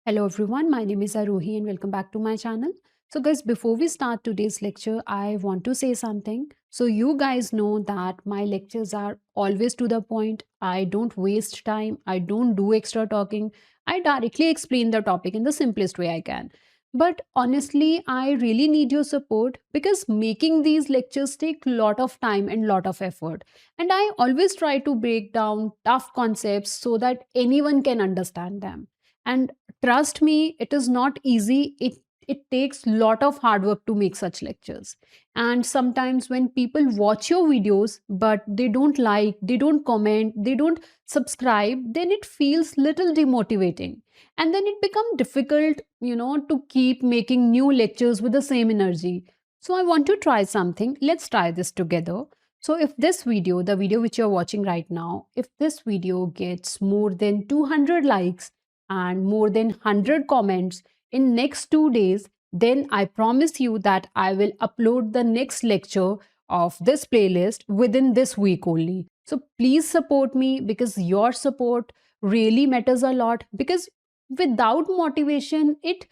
Hello everyone, my name is Aarohi and welcome back to my channel. So guys, before we start today's lecture, I want to say something. So you guys know that my lectures are always to the point. I don't waste time. I don't do extra talking. I directly explain the topic in the simplest way I can. But honestly, I really need your support because making these lectures take lot of time and lot of effort. And I always try to break down tough concepts so that anyone can understand them. And trust me, it is not easy. It takes lot of hard work to make such lectures. And sometimes when people watch your videos but they don't like, they don't comment, they don't subscribe, then it feels little demotivating, and then it becomes difficult, to keep making new lectures with the same energy. So I want to try something. Let's try this together. So if this video, the video which you're watching right now, if this video gets more than 200 likes and more than 100 comments in next 2 days, then I promise you that I will upload the next lecture of this playlist within this week only. So please support me because your support really matters a lot, because without motivation it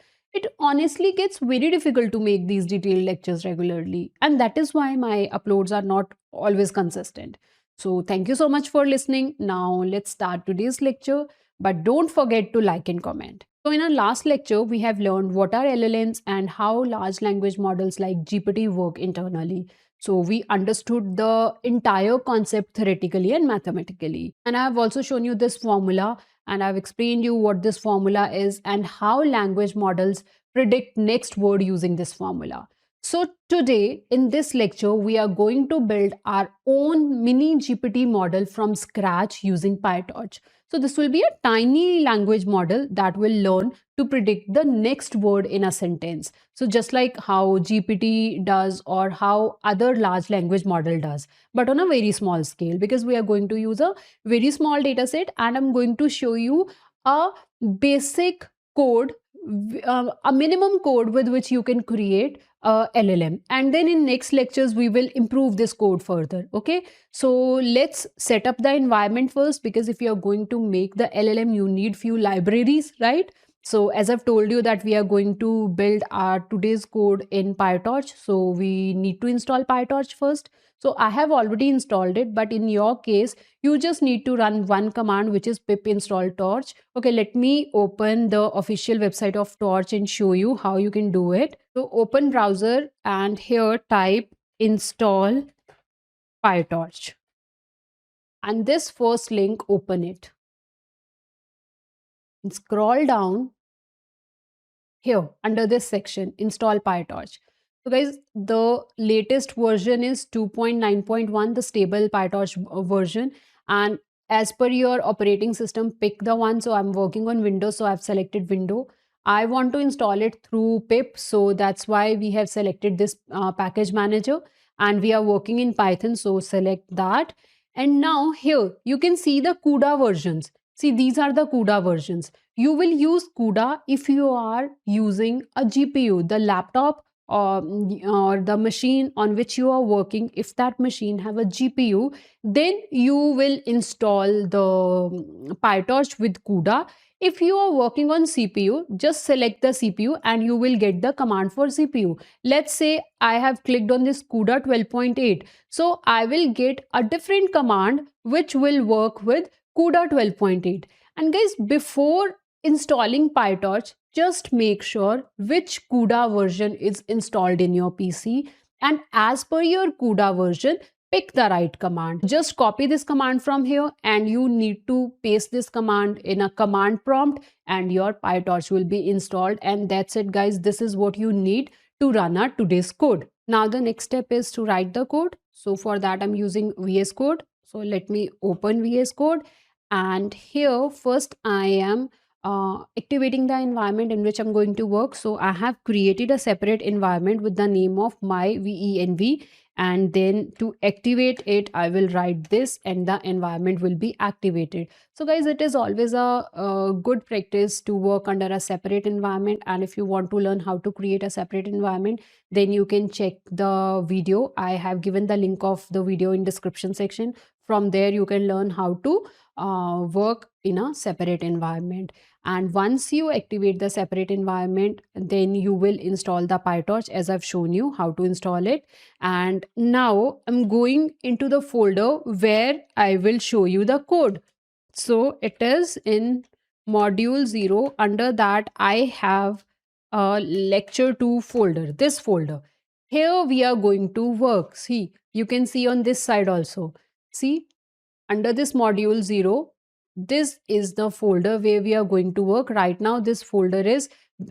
honestly gets very difficult to make these detailed lectures regularly, and that is why my uploads are not always consistent. So thank you so much for listening. Now let's start today's lecture, but don't forget to like and comment. So, in our last lecture, we have learned what are LLMs and how large language models like GPT work internally. So, we understood the entire concept theoretically and mathematically. And I have also shown you this formula, and I've explained you what this formula is and how language models predict next word using this formula. So today in this lecture, we are going to build our own mini GPT model from scratch using PyTorch. So this will be a tiny language model that will learn to predict the next word in a sentence. So just like how GPT does or how other large language model does, but on a very small scale, because we are going to use a very small data set, and I'm going to show you a basic code, a minimum code with which you can create LLM, and then in next lectures we will improve this code further. Okay, so let's set up the environment first, because if you are going to make the LLM you need few libraries, right? So as I've told you that we are going to build our today's code in PyTorch, so we need to install PyTorch first. So I have already installed it, but in your case you just need to run one command, which is pip install torch. Okay, let me open the official website of Torch and show you how you can do it. So open browser and here type install PyTorch, and this first link, open it and scroll down here under this section, install PyTorch. So guys, the latest version is 2.9.1, the stable PyTorch version. And as per your operating system, pick the one. So I'm working on Windows, so I've selected Windows. I want to install it through pip, so that's why we have selected this package manager, and we are working in Python, so select that. And now here you can see the CUDA versions. See, these are the CUDA versions. You will use CUDA if you are using a GPU, the laptop or the machine on which you are working. If that machine have a GPU, then you will install the PyTorch with CUDA. If you are working on CPU, just select the CPU and you will get the command for CPU. Let's say I have clicked on this CUDA 12.8. So I will get a different command which will work with CUDA 12.8. And guys, before installing PyTorch, just make sure which CUDA version is installed in your PC, and as per your CUDA version, pick the right command. Just copy this command from here and you need to paste this command in a command prompt and your PyTorch will be installed, and that's it guys. This is what you need to run our today's code. Now the next step is to write the code. So for that I'm using VS Code. So let me open VS Code, and here first I am activating the environment in which I'm going to work. So I have created a separate environment with the name of my VENV, and then to activate it I will write this and the environment will be activated. So guys, it is always a good practice to work under a separate environment, and if you want to learn how to create a separate environment, then you can check the video. I have given the link of the video in description section. From there you can learn how to work in a separate environment. And once you activate the separate environment, then you will install the PyTorch as I've shown you how to install it. And now I'm going into the folder where I will show you the code. So it is in module 0. Under that, I have a lecture 2 folder, this folder. Here we are going to work. See, you can see on this side also. See, under this module 0, this is the folder where we are going to work. Right now, this folder is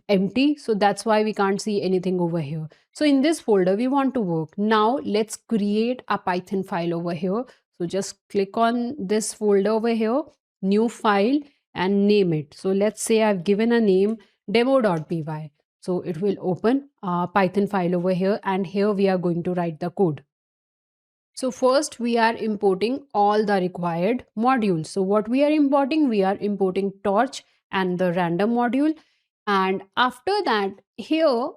empty, so that's why we can't see anything over here. So in this folder, we want to work. Now let's create a Python file over here. So just click on this folder over here, new file, and name it. So let's say I've given a name demo.py. So it will open a Python file over here, and here we are going to write the code. So first we are importing all the required modules. So what we are importing torch and the random module. And after that, here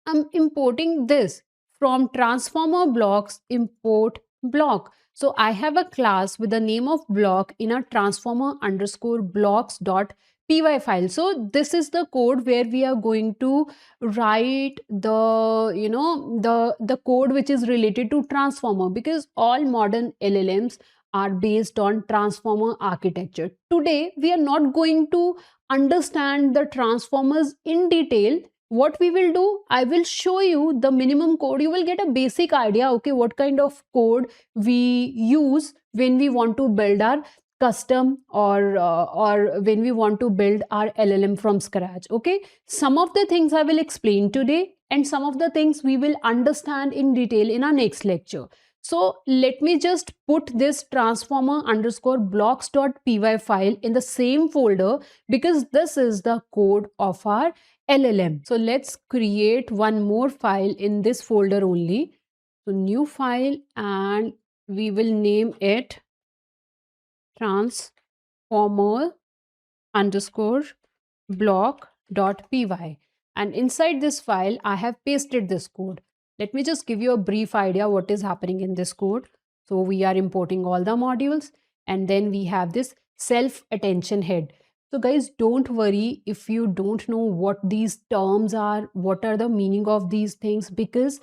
I'm importing this from transformer blocks import block. So I have a class with the name of block in a transformer underscore blocks.py file. So this is the code where we are going to write the code which is related to transformer, because all modern LLMs are based on transformer architecture. Today we are not going to understand the transformers in detail. What we will do, I will show you the minimum code. You will get a basic idea, okay, what kind of code we use when we want to build our custom or when we want to build our LLM from scratch. Okay, some of the things I will explain today, and some of the things we will understand in detail in our next lecture. So let me just put this transformer underscore blocks.py file in the same folder, because this is the code of our LLM. So let's create one more file in this folder only. So new file, and we will name it transformer underscore block.py, and inside this file I have pasted this code. Let me just give you a brief idea what is happening in this code. So we are importing all the modules, and then we have this self attention head. So guys, don't worry if you don't know what these terms are, what are the meaning of these things, because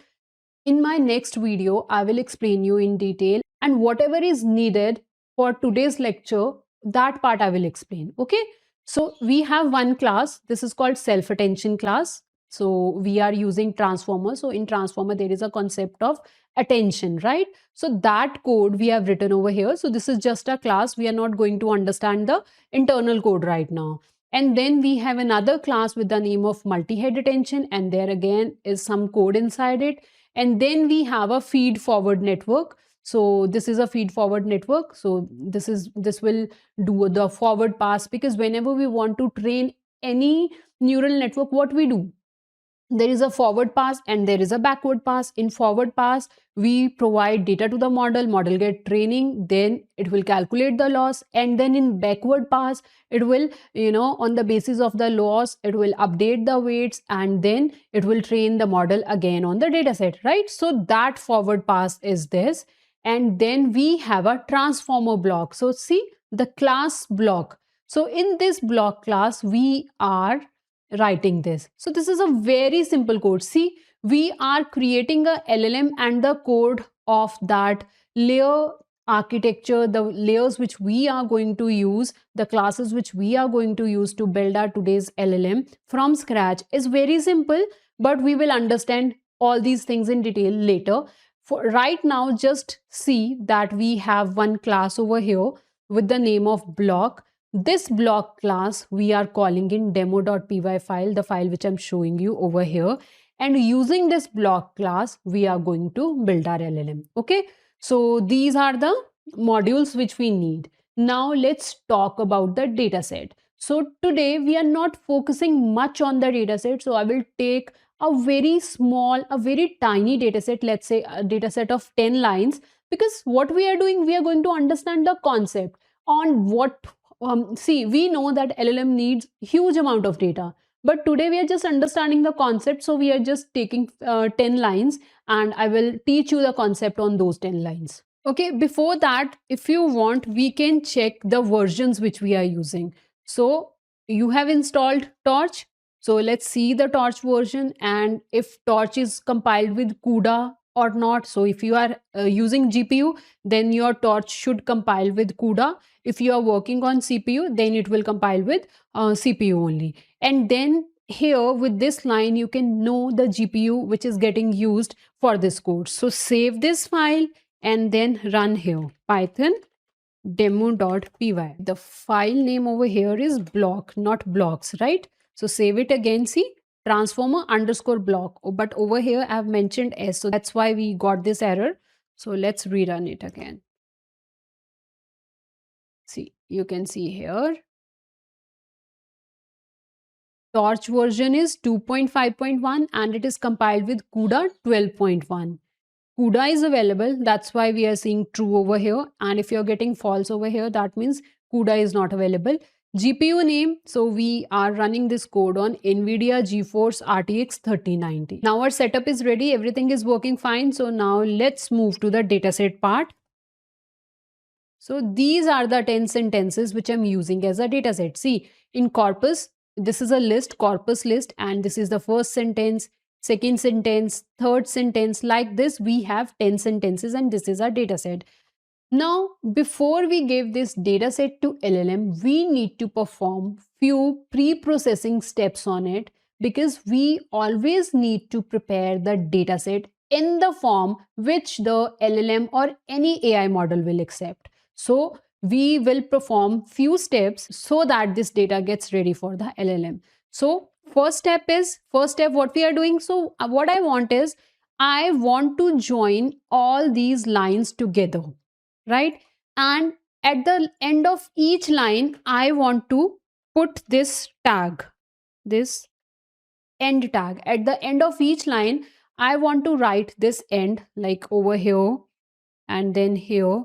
in my next video, I will explain you in detail, and whatever is needed for today's lecture, that part I will explain. Okay. So we have one class. This is called self-attention class. So we are using transformer. So in transformer, there is a concept of attention, right? So that code we have written over here. So this is just a class. We are not going to understand the internal code right now. And then we have another class with the name of multi-head attention. And there again is some code inside it. And then we have a feed forward network. So this is a feed forward network. So this will do the forward pass, because whenever we want to train any neural network, what we do, there is a forward pass and there is a backward pass. In forward pass, we provide data to the model get training, then it will calculate the loss, and then in backward pass, it will, on the basis of the loss, it will update the weights, and then it will train the model again on the dataset, right? So that forward pass is this. And then we have a transformer block. So see the class block. So in this block class, we are writing this. So this is a very simple code. See, we are creating a LLM, and the code of that layer architecture, the layers which we are going to use, the classes which we are going to use to build our today's LLM from scratch is very simple, but we will understand all these things in detail later. For right now, just see that we have one class over here with the name of block. This block class we are calling in demo.py file, the file which I'm showing you over here. And using this block class, we are going to build our LLM. Okay. So these are the modules which we need. Now let's talk about the dataset. So today we are not focusing much on the dataset. So I will take a very small, a very tiny dataset, let's say a dataset of 10 lines, because what we are doing, we are going to understand the concept on what see, we know that LLM needs huge amount of data, but today we are just understanding the concept. So we are just taking 10 lines, and I will teach you the concept on those 10 lines. Okay, before that, if you want, we can check the versions which we are using. So you have installed Torch. So let's see the Torch version and if Torch is compiled with CUDA or not. So if you are using GPU, then your Torch should compile with CUDA. If you are working on CPU, then it will compile with CPU only. And then here with this line, you can know the GPU which is getting used for this code. So save this file and then run here, Python demo.py. The file name over here is block, not blocks, right? So save it again. See, transformer underscore block. But over here I've mentioned s, so that's why we got this error. So let's rerun it again. See, you can see here Torch version is 2.5.1 and it is compiled with CUDA 12.1. CUDA is available, that's why we are seeing true over here, and if you're getting false over here, that means CUDA is not available. GPU name, so we are running this code on NVIDIA GeForce RTX 3090. Now our setup is ready, everything is working fine. So now let's move to the dataset part. So these are the 10 sentences which I'm using as a dataset. See, in corpus, this is a list, corpus list, and this is the first sentence, second sentence, third sentence. Like this, we have 10 sentences and this is our dataset. Now, before we give this dataset to LLM, we need to perform few pre-processing steps on it because we always need to prepare the dataset in the form which the LLM or any AI model will accept. So we will perform few steps so that this data gets ready for the LLM. So first step what we are doing. So what I want is I want to join all these lines together, right? And at the end of each line, I want to put this tag, this end tag. At the end of each line, I want to write this end like over here and then here.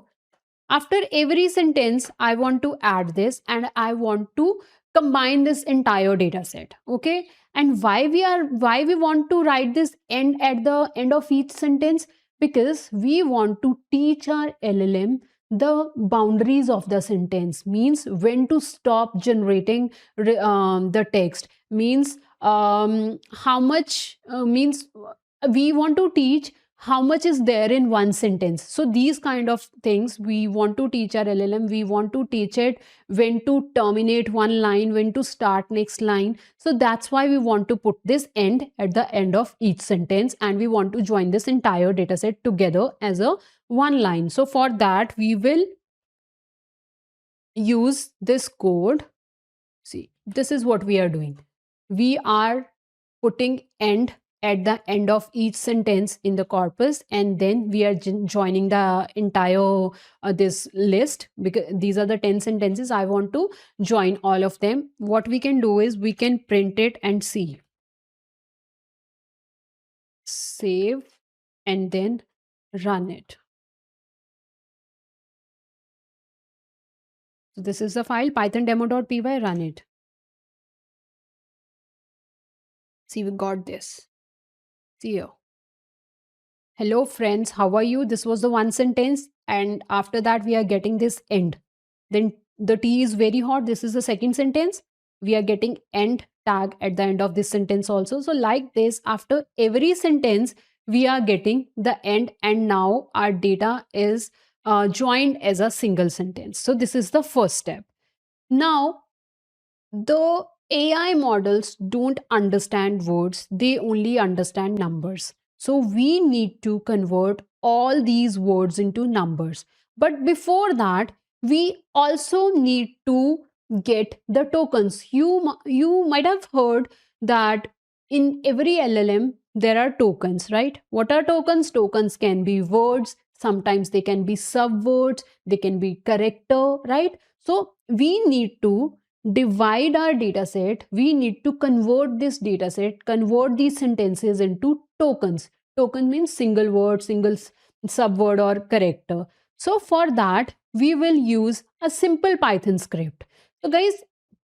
After every sentence, I want to add this and I want to combine this entire data set. Okay. And why we want to write this end at the end of each sentence? Because we want to teach our LLM the boundaries of the sentence, means when to stop generating the text, means how much means we want to teach how much is there in one sentence. So these kind of things we want to teach our LLM. We want to teach it when to terminate one line, when to start next line. So that's why we want to put this end at the end of each sentence and we want to join this entire dataset together as a one line. So for that we will use this code. See, this is what we are doing. We are putting end at the end of each sentence in the corpus and then we are joining the entire this list because these are the 10 sentences. I want to join all of them. What we can do is we can print it and see. Save and then run it. So this is the file python demo.py, run it. See, we got this. See here. Hello friends, how are you? This was the one sentence and after that we are getting this end. Then the tea is very hot. This is the second sentence. We are getting end tag at the end of this sentence also. So like this, after every sentence, we are getting the end and now our data is joined as a single sentence. So this is the first step. Now, the AI models don't understand words, they only understand numbers. So we need to convert all these words into numbers. But before that, we also need to get the tokens. You might have heard that in every LLM, there are tokens, right? What are tokens? Tokens can be words, sometimes they can be subwords, they can be character, right? So we need to divide our data set. We need to convert this data set, convert these sentences into tokens. Token means single word, single subword or character. So for that, we will use a simple Python script. So guys,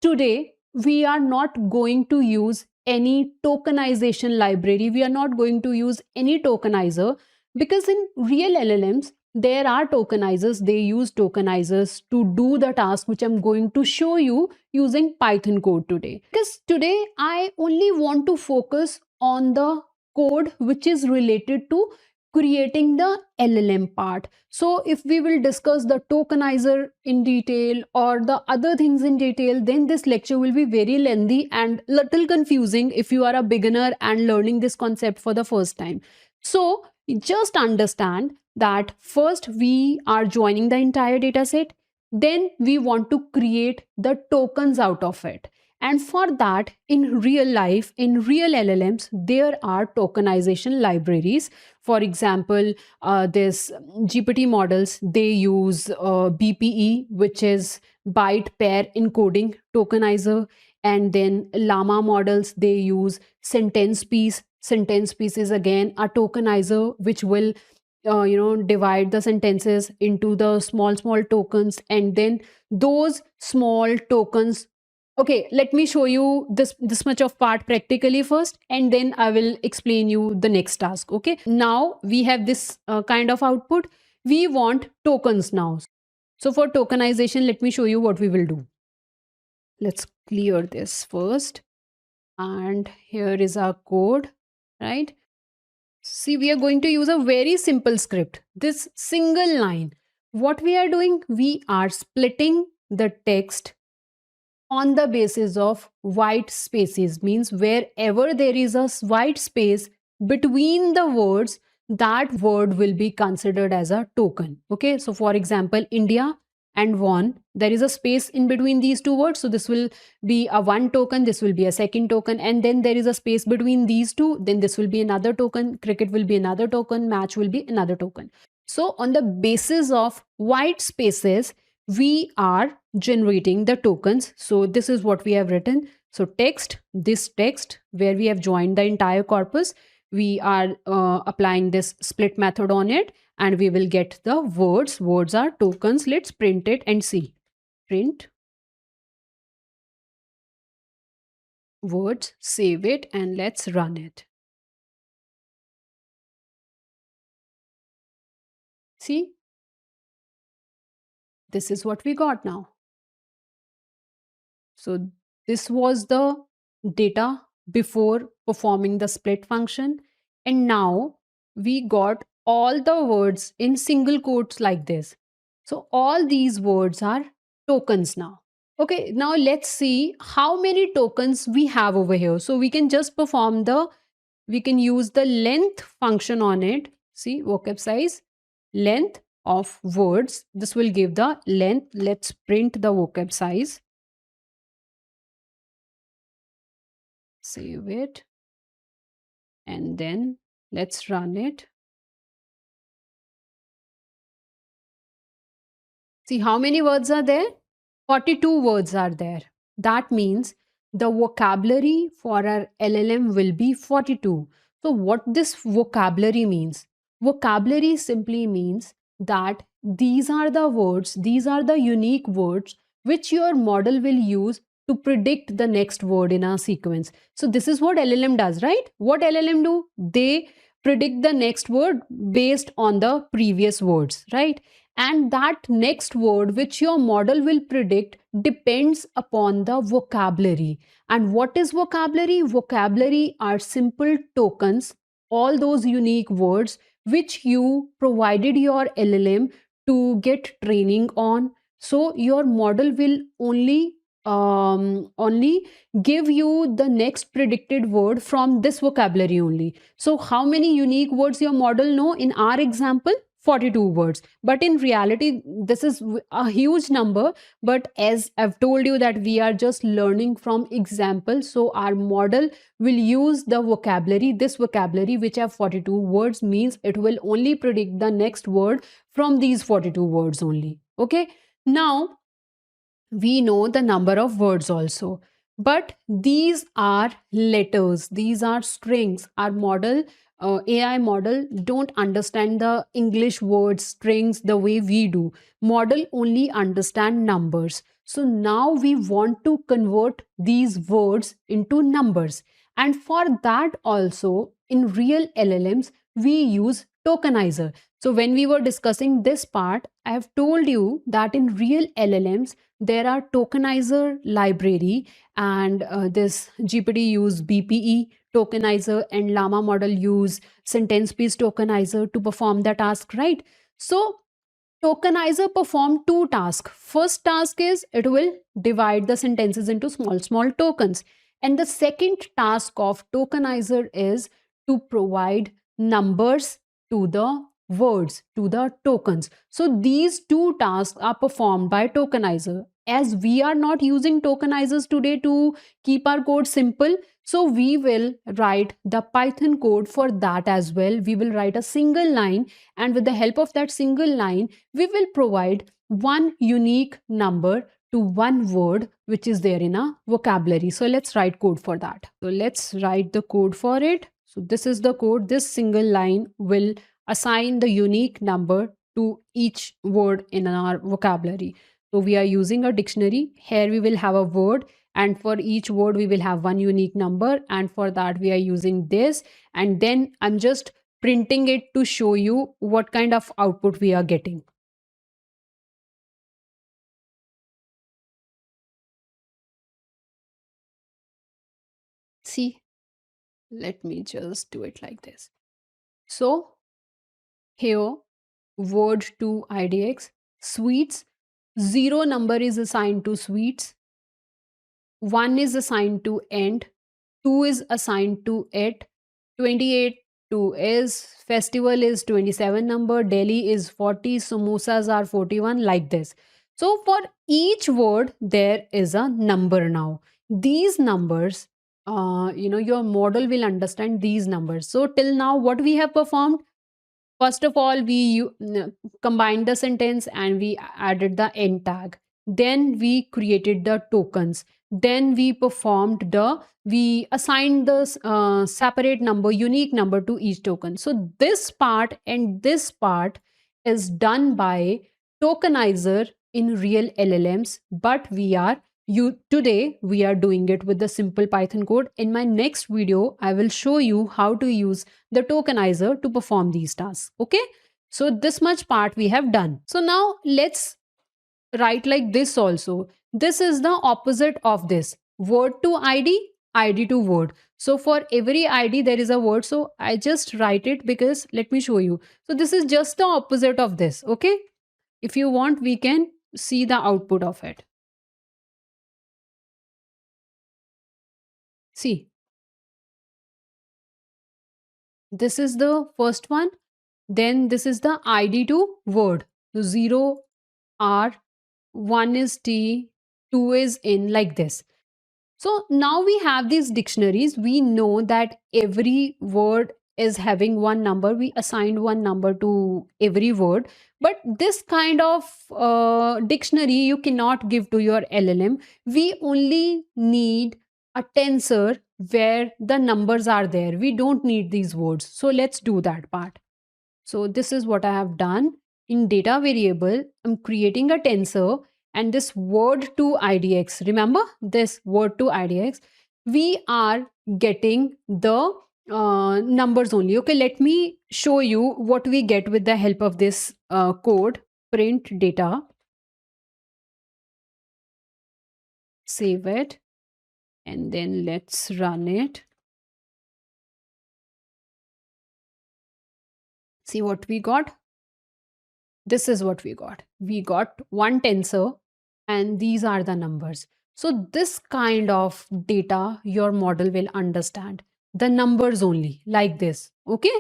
today we are not going to use any tokenization library. We are not going to use any tokenizer because in real LLMs, there are tokenizers, they use tokenizers to do the task which I'm going to show you using Python code today. Because today I only want to focus on the code which is related to creating the LLM part. So if we will discuss the tokenizer in detail or the other things in detail, then this lecture will be very lengthy and little confusing if you are a beginner and learning this concept for the first time. So just understand that first we are joining the entire dataset, then we want to create the tokens out of it. And for that, in real life, in real LLMs, there are tokenization libraries. For example, this GPT models, they use BPE, which is byte pair encoding tokenizer. And then llama models, they use sentence piece. Sentence piece is again a tokenizer which will divide the sentences into the small tokens, and then those small tokens. Okay, let me show you this much of part practically first, and then I will explain you the next task. Okay, now we have this kind of output. We want tokens now. So for tokenization, let me show you what we will do. Let's clear this first, and here is our code, right? See, we are going to use a very simple script. This single line. What we are doing? We are splitting the text on the basis of white spaces. Means wherever there is a white space between the words, that word will be considered as a token. Okay, so for example, India and won, there is a space in between these two words, so this will be a one token, this will be a second token, and then there is a space between these two, then this will be another token, cricket will be another token, match will be another token. So on the basis of white spaces, we are generating the tokens. So this is what we have written. So text, this text where we have joined the entire corpus, we are applying this split method on it, and we will get the words. Words are tokens. Let's print it and see. Print words, save it, and let's run it. See, this is what we got now. So this was the data before performing the split function, and now we got all the words in single quotes like this. So all these words are tokens now. Okay, now let's see how many tokens we have over here. So we can just we can use the length function on it. See, vocab size, length of words. This will give the length. Let's print the vocab size. Save it, and then let's run it. See how many words are there? 42 words are there. That means the vocabulary for our LLM will be 42. So what this vocabulary means? Vocabulary simply means that these are the words, these are the unique words which your model will use to predict the next word in a sequence. So this is what LLM does, right? What LLM do? They predict the next word based on the previous words, right? And that next word which your model will predict depends upon the vocabulary. And what is vocabulary? Vocabulary are simple tokens, all those unique words which you provided your LLM to get training on. So your model will only give you the next predicted word from this vocabulary only. So how many unique words your model know? In our example, 42 words, but in reality this is a huge number. But as I've told you that we are just learning from example, so our model will use the vocabulary, this vocabulary which have 42 words, means it will only predict the next word from these 42 words only. Okay, now we know the number of words also, but these are letters, these are strings. Our model, AI model, don't understand the English words, strings the way we do. Model only understand numbers. So now we want to convert these words into numbers, and for that also in real LLMs we use tokenizer. So when we were discussing this part, I have told you that in real LLMs, there are tokenizer library, and this GPT use BPE tokenizer and Llama model use sentence piece tokenizer to perform the task, right? So tokenizer perform two tasks. First task is it will divide the sentences into small tokens, and the second task of tokenizer is to provide numbers to the words, to the tokens. So these two tasks are performed by tokenizer. As we are not using tokenizers today to keep our code simple, so we will write the Python code for that as well. We will write a single line, and with the help of that single line, we will provide one unique number to one word which is there in a vocabulary. So let's write code for that. So let's write the code for it. So this is the code. This single line will assign the unique number to each word in our vocabulary. So we are using a dictionary. Here we will have a word, and for each word we will have one unique number, and for that we are using this. And then I'm just printing it to show you what kind of output we are getting. See, let me just do it like this. So here, word to IDX, sweets, 0 number is assigned to sweets, 1 is assigned to end, 2 is assigned to it, 28 to is, festival is 27 number, Delhi is 40, samosas are 41, like this. So for each word, there is a number now. These numbers, your model will understand these numbers. So till now, what we have performed? First of all, combined the sentence and we added the end tag. Then we created the tokens. Then we assigned the separate number, unique number to each token. So this part and this part is done by tokenizer in real LLMs, but today we are doing it with the simple Python code. In my next video, I will show you how to use the tokenizer to perform these tasks. Okay, so this much part we have done. So now let's write like this also. This is the opposite of this: word to id, id to word. So for every id there is a word, so I just write it because let me show you. So this is just the opposite of this. Okay, if you want we can see the output of it. See, this is the first one, then this is the id to word. So 0 r, 1 is t, 2 is in, like this. So now we have these dictionaries. We know that every word is having one number. We assigned one number to every word. But this kind of dictionary you cannot give to your LLM. We only need a tensor where the numbers are there. We don't need these words. So let's do that part. So this is what I have done. In data variable, I'm creating a tensor, and this word to IDX, remember this word to IDX, we are getting the numbers only. Okay, let me show you what we get with the help of this code. Print data, save it, and then let's run it. See what we got. This is what we got. We got one tensor, and these are the numbers. So this kind of data your model will understand. The numbers only, like this. Okay.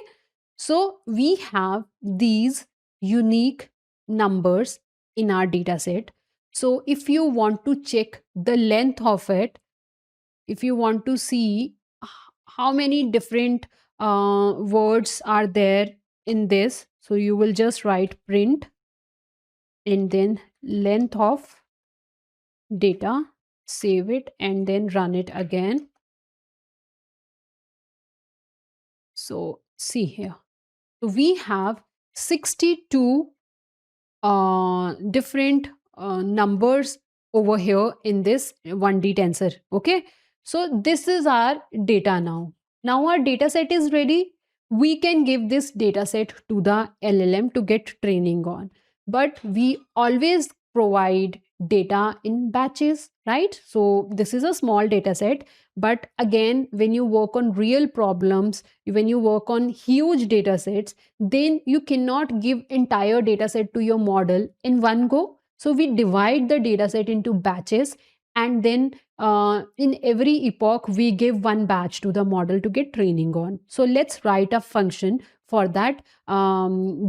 So we have these unique numbers in our data set. So if you want to check the length of it, if you want to see how many different words are there in this, so you will just write print and then length of data, save it, and then run it again. So see here. So we have 62 different numbers over here in this 1D tensor. Okay. So this is our data now. Now our data set is ready. we can give this data set to the LLM to get training on. But we always provide data in batches, right? So this is a small data set. But again, when you work on real problems, when you work on huge data sets, then you cannot give entire data set to your model in one go. So we divide the data set into batches, and then in every epoch we give one batch to the model to get training on. So let's write a function for that,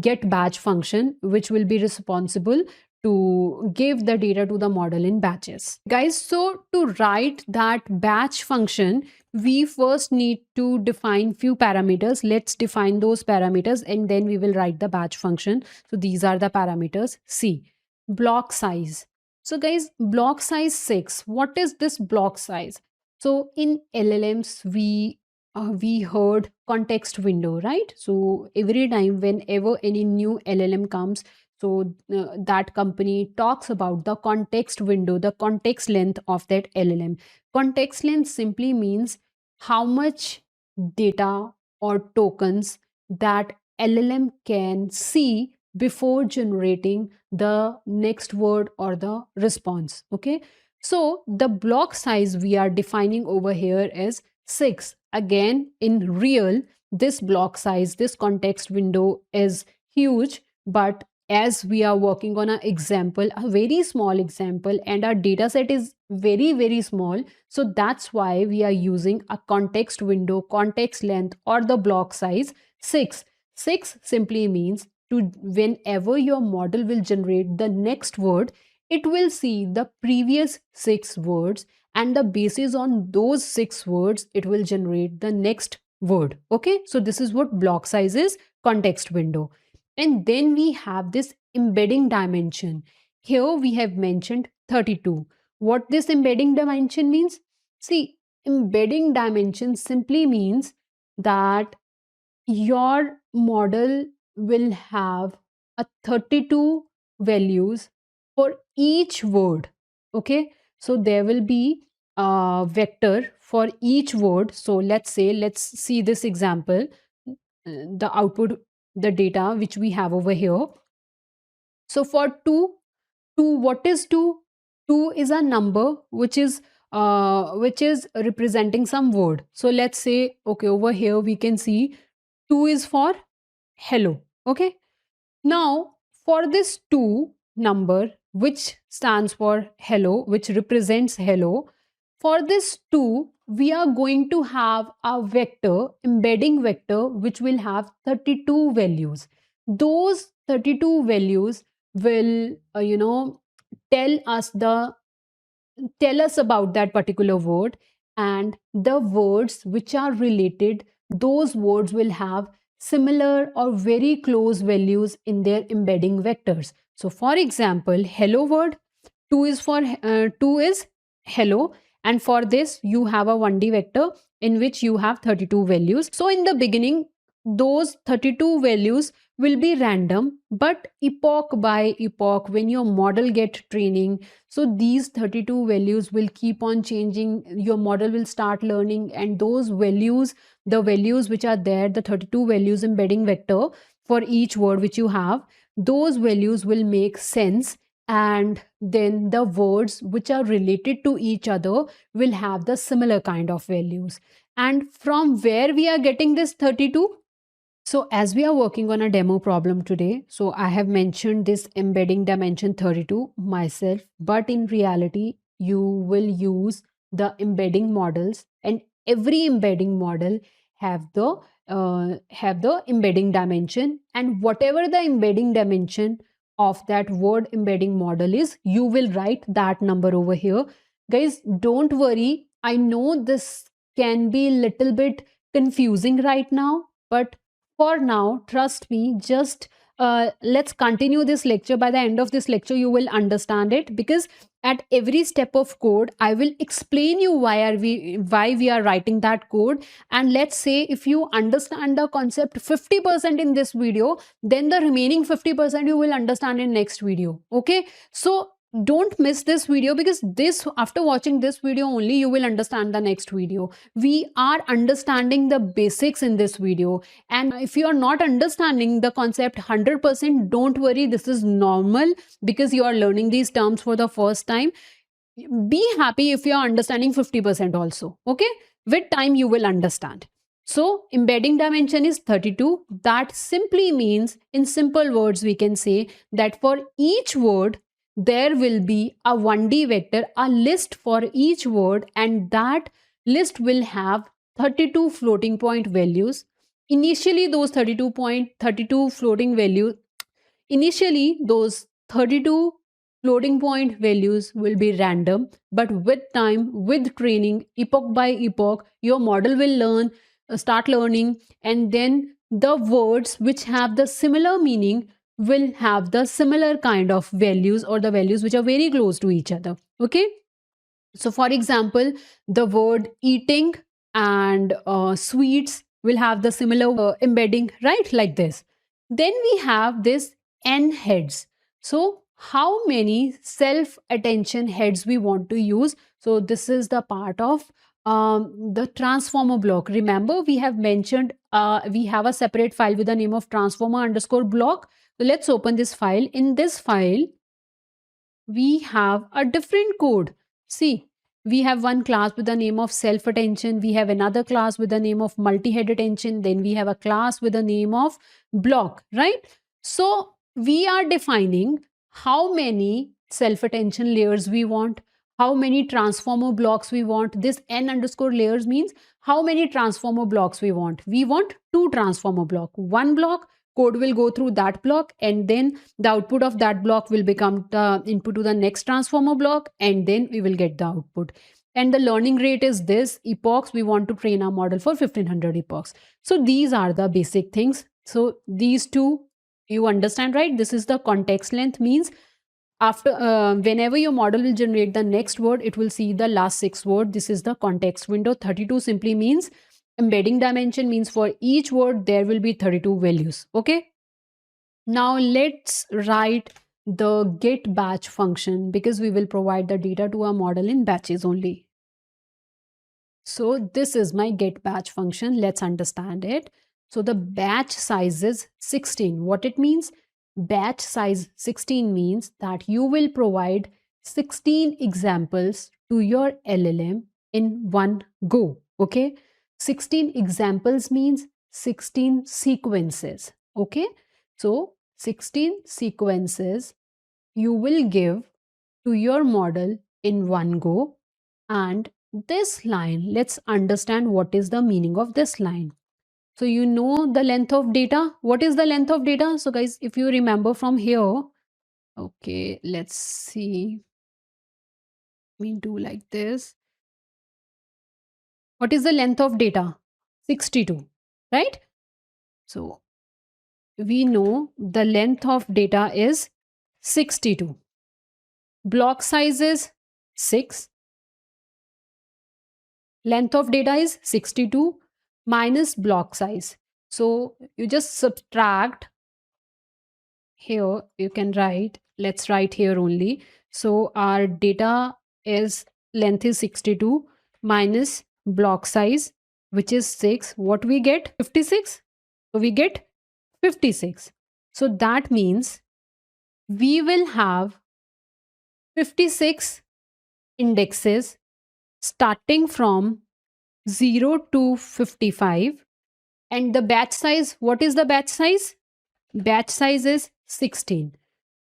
get batch function, which will be responsible to give the data to the model in batches. Guys, so to write that batch function, we first need to define few parameters. Let's define those parameters and then we will write the batch function. So these are the parameters. C, block size. So guys, block size 6. What is this block size? So in LLMs, we heard context window, right? So every time whenever any new LLM comes, so that company talks about the context window, the context length of that LLM. Context length simply means how much data or tokens that LLM can see before generating the next word or the response. Okay, so the block size we are defining over here is 6. Again, in real, this block size, this context window is huge, but as we are working on an example, a very small example, and our data set is very, very small, so that's why we are using a context window, context length, or the block size 6. 6 simply means to whenever your model will generate the next word, it will see the previous 6 words, and the basis on those 6 words it will generate the next word. Okay, so this is what block size is, context window. And then we have this embedding dimension. Here we have mentioned 32. What this embedding dimension means? See, embedding dimension simply means that your model will have a 32 values for each word. Okay, so there will be a vector for each word. So let's say, let's see this example, the output, the data which we have over here. So for 2, what is 2? 2 is a number which is representing some word. So let's say, okay, over here we can see 2 is for hello. Okay, now for this 2 number, which stands for hello, which represents hello, for this 2 we are going to have a vector, embedding vector, which will have 32 values. Those 32 values will tell us the tell us about that particular word, and the words which are related, those words will have similar or very close values in their embedding vectors. So for example, hello word, 2 is for 2 is hello, and for this you have a 1D vector in which you have 32 values. So in the beginning, those 32 values will be random, but epoch by epoch, when your model get training, so these 32 values will keep on changing. Your model will start learning, and those values, the values which are there, the 32 values embedding vector for each word which you have, those values will make sense, and then the words which are related to each other will have the similar kind of values. And from where we are getting this 32? So as we are working on a demo problem today, so I have mentioned this embedding dimension 32 myself, but in reality, you will use the embedding models, and every embedding model have the embedding dimension, and whatever the embedding dimension of that word embedding model is, you will write that number over here. Guys, don't worry. I know this can be a little bit confusing right now, but for now, trust me, just let's continue this lecture. By the end of this lecture, you will understand it, because at every step of code, I will explain you why we are writing that code. And let's say if you understand the concept 50% in this video, then the remaining 50% you will understand in next video. Okay, so don't miss this video, because this, after watching this video only, you will understand the next video. We are understanding the basics in this video, and if you are not understanding the concept 100%, don't worry, this is normal, because you are learning these terms for the first time. Be happy if you are understanding 50% also. Okay, with time you will understand. So embedding dimension is 32. That simply means, in simple words, we can say that for each word there will be a 1D vector, a list for each word, and that list will have 32 floating point values. Initially those 32 floating values, initially those 32 floating point values will be random, but with time, with training, epoch by epoch, your model will start learning, and then the words which have the similar meaning will have the similar kind of values, or the values which are very close to each other. Okay, so for example, the word eating and sweets will have the similar embedding, right, like this. Then we have this n heads. So how many self attention heads we want to use? So this is the part of the transformer block. Remember, we have mentioned we have a separate file with the name of transformer underscore block. So let's open this file. In this file we have a different code. See, we have one class with the name of self attention, we have another class with the name of multi head attention, then we have a class with the name of block, right? So we are defining how many self attention layers we want, how many transformer blocks we want. This n underscore layers means how many transformer blocks we want. We want two transformer block, one block, code will go through that block, and then the output of that block will become the input to the next transformer block, and then we will get the output. And the learning rate is this: epochs, we want to train our model for 1500 epochs. So these are the basic things. So these two you understand, right? This is the context length, means after whenever your model will generate the next word, it will see the last 6 word. This is the context window. 32 simply means embedding dimension, means for each word there will be 32 values. Okay, now let's write the get batch function, because we will provide the data to our model in batches only. So this is my get batch function. Let's understand it. So the batch size is 16. What it means? Batch size 16 means that you will provide 16 examples to your LLM in one go. Okay, 16 examples means 16 sequences. Okay, so 16 sequences you will give to your model in one go. And this line, let's understand what is the meaning of this line. So you know the length of data. What is the length of data? So guys, if you remember from here, okay, let's see. We do like this. What is the length of data? 62, right? So we know the length of data is 62. Block size is 6. Length of data is 62 minus block size. So you just subtract here, you can write, let's write here only. So our data is length is 62 minus block size, which is 6. What we get? 56. So we get 56. So that means we will have 56 indexes starting from 0 to 55. And the batch size, what is the batch size? Batch size is 16.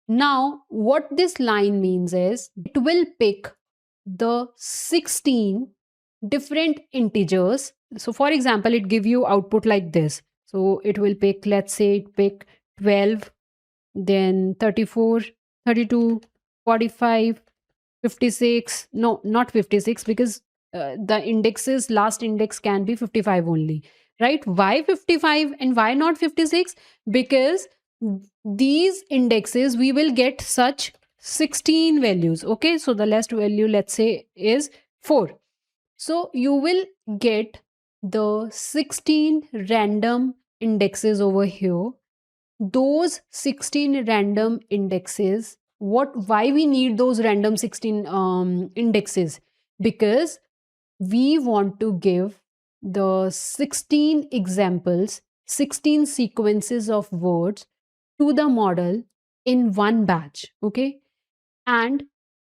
Now, what this line means is it will pick the 16 different integers. So for example, it give you output like this. So it will pick, let's say it pick 12, then 34, 32, 45, 56. No, not 56, because the indexes, last index can be 55 only, right? Why 55 and why not 56? Because these indexes we will get such 16 values. Okay, so the last value, let's say, is 4. So you will get the 16 random indexes over here. Those 16 random indexes why we need those random 16 indexes? Because we want to give the 16 examples, 16 sequences of words to the model in one batch. Okay, and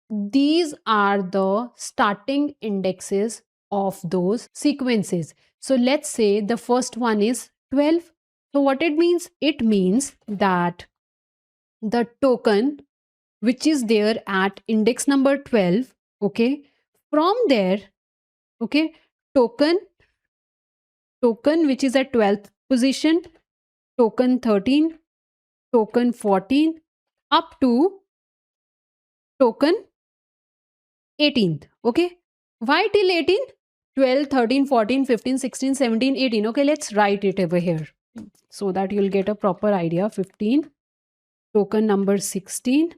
these are the starting indexes of those sequences. So let's say the first one is 12. So what it means? It means that the token which is there at index number 12, okay, from there, okay, token which is at 12th position, token 13, token 14, up to token 18th. Okay, why till 18? 12, 13, 14, 15, 16, 17, 18. Okay, let's write it over here so that you'll get a proper idea. 15, token number 16,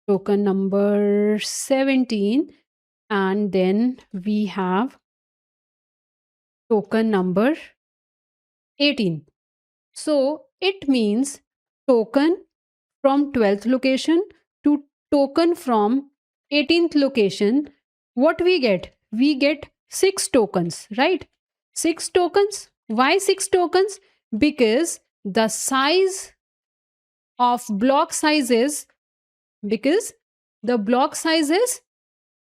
token number 17, and then we have token number 18. So it means token from 12th location to token from 18th location. What we get? We get 6 tokens, right? 6 tokens. Why 6 tokens? Because the size of block size is, because the block size is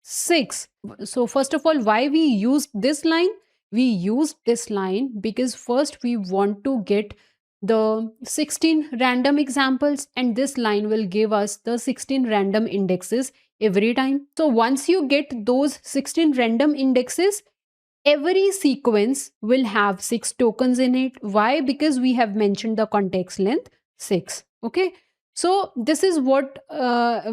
6. So first of all, why we used this line? We used this line because first we want to get the 16 random examples, and this line will give us the 16 random indexes every time. So once you get those 16 random indexes, every sequence will have 6 tokens in it. Why? Because we have mentioned the context length 6. Okay, so this is what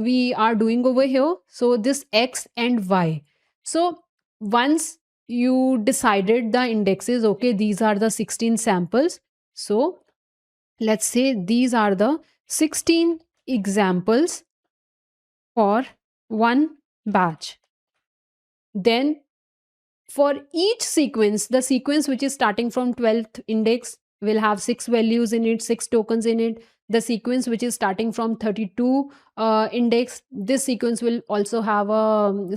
we are doing over here. So this x and y. So once you decided the indexes, okay, these are the 16 samples. So let's say these are the 16 examples for one batch. Then for each sequence, the sequence which is starting from 12th index will have 6 values in it, 6 tokens in it. The sequence which is starting from 32 index, this sequence will also have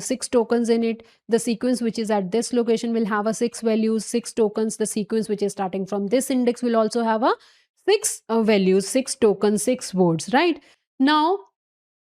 6 tokens in it. The sequence which is at this location will have a 6 values, 6 tokens. The sequence which is starting from this index will also have a 6 values, 6 tokens, 6 words, right? Now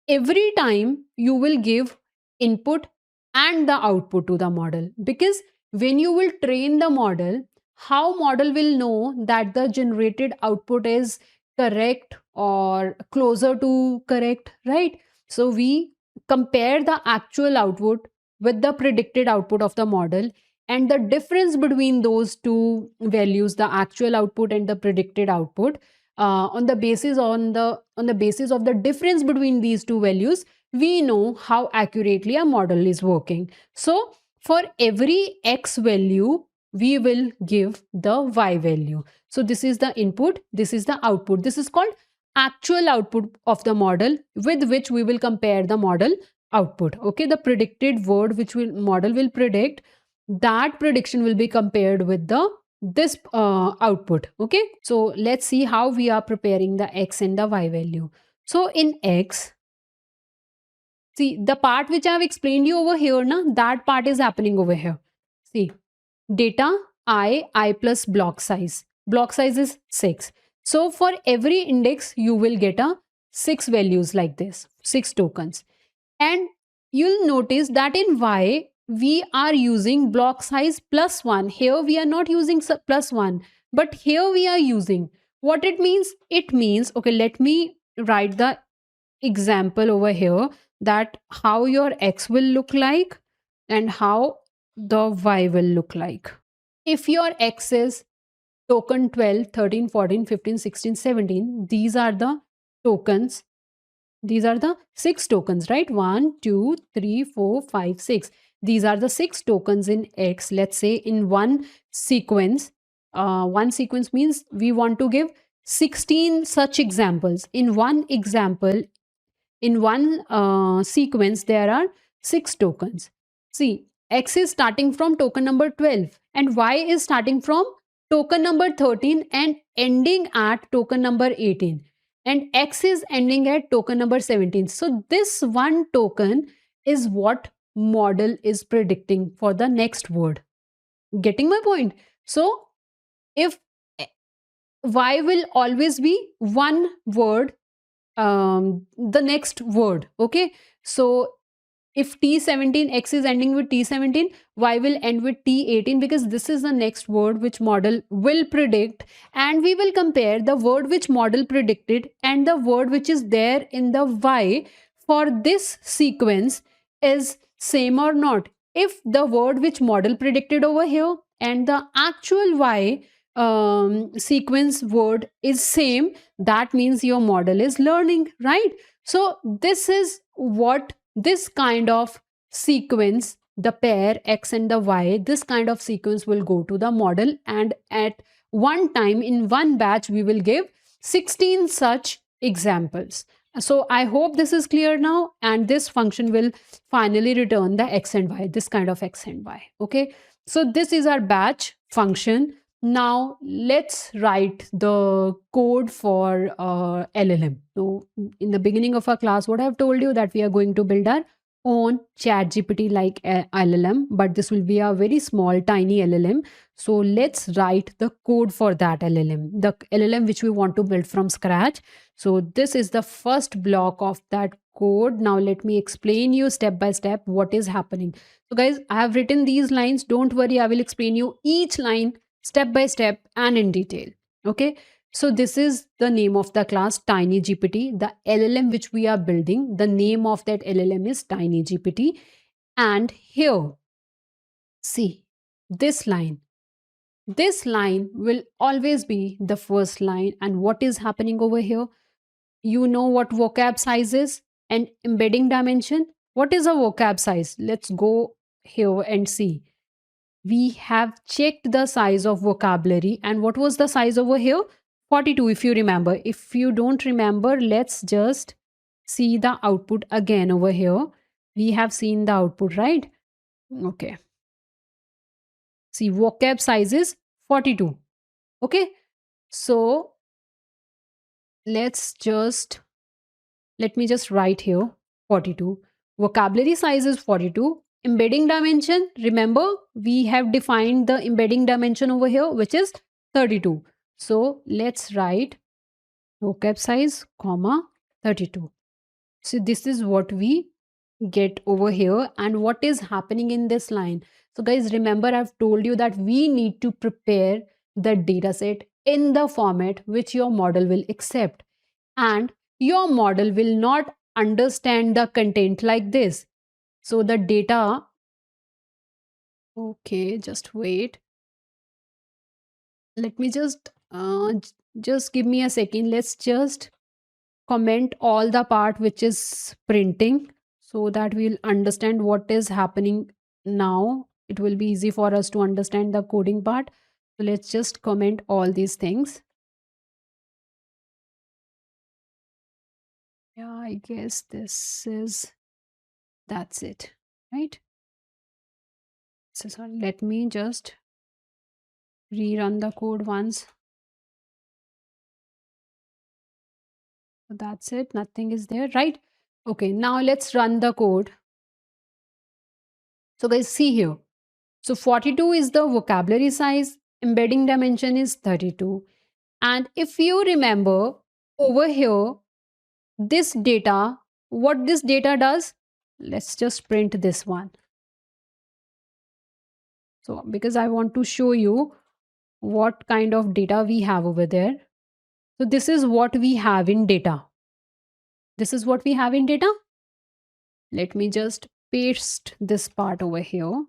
every time you will give input and the output to the model, because when you will train the model, how model will know that the generated output is correct or closer to correct, right? So we compare the actual output with the predicted output of the model, and the difference between those two values, the actual output and the predicted output, on the basis of the difference between these two values, we know how accurately a model is working. So for every x value, we will give the y value. So this is the input, this is the output. This is called actual output of the model, with which we will compare the model output. Okay, the predicted word which model will predict, that prediction will be compared with the this output. Okay, so let's see how we are preparing the x and the y value. So in x, see the part which I have explained you over here, na, that part is happening over here. See, data I plus block size. Block size is 6. So for every index, you will get a 6 values like this, 6 tokens. And you'll notice that in y, we are using block size plus 1. Here we are not using plus 1, but here we are using. What it means? It means, okay, let me write the example over here, that how your x will look like and how the y will look like. If your x is token 12, 13, 14, 15, 16, 17, these are the tokens. These are the 6 tokens, right? 1, 2, 3, 4, 5, 6. These are the 6 tokens in X. Let's say in one sequence. One sequence means we want to give 16 such examples. In one example, in one sequence, there are 6 tokens. See, X is starting from token number 12 and Y is starting from token number 13 and ending at token number 18. and X is ending at token number 17. So this one token is what model is predicting for the next word. Getting my point? So if Y will always be one word, the next word. Okay. So if T17, X is ending with T17, Y will end with T18, because this is the next word which model will predict, and we will compare the word which model predicted and the word which is there in the Y for this sequence is same or not. If the word which model predicted over here and the actual Y sequence word is same, that means your model is learning, right? So this is what this kind of sequence, the pair X and the Y, this kind of sequence will go to the model, and at one time in one batch we will give 16 such examples. So I hope this is clear now, and this function will finally return the X and Y, this kind of X and Y. Okay, so this is our batch function. Now let's write the code for LLM. So in the beginning of our class, what I've told you, that we are going to build our own chat GPT like LLM, but this will be a very small tiny LLM. So let's write the code for that LLM, the LLM which we want to build from scratch. So this is the first block of that code. Now let me explain you step by step what is happening. So guys, I have written these lines. Don't worry, I will explain you each line step by step and in detail. Okay, so this is the name of the class, Tiny GPT. The LLM which we are building, the name of that LLM is Tiny GPT. And here, see, this line will always be the first line. And what is happening over here? You know what vocab size is and embedding dimension. What is a vocab size? Let's go here and see. We have checked the size of vocabulary, and what was the size over here? 42, if you remember. If you don't remember, let's just see the output again over here. We have seen the output, right? Okay. See, vocab size is 42. Okay. So let me just write here 42. Vocabulary size is 42. Embedding dimension, remember we have defined the embedding dimension over here, which is 32. So let's write vocab size, comma, 32. So this is what we get over here, and what is happening in this line. So guys, remember I've told you that we need to prepare the dataset in the format which your model will accept, and your model will not understand the content like this. So the data, okay, just wait. Let me just give me a second. Let's just comment all the part which is printing so that we'll understand what is happening now. It will be easy for us to understand the coding part. So let's just comment all these things. Yeah, I guess that's it, right? So let me just rerun the code once. So that's it, nothing is there, right? Okay, now let's run the code. So guys, see here. So 42 is the vocabulary size, embedding dimension is 32. And if you remember over here, this data, what this data does, let's just print this one. So because I want to show you what kind of data we have over there. So this is what we have in data. This is what we have in data. Let me just paste this part over here.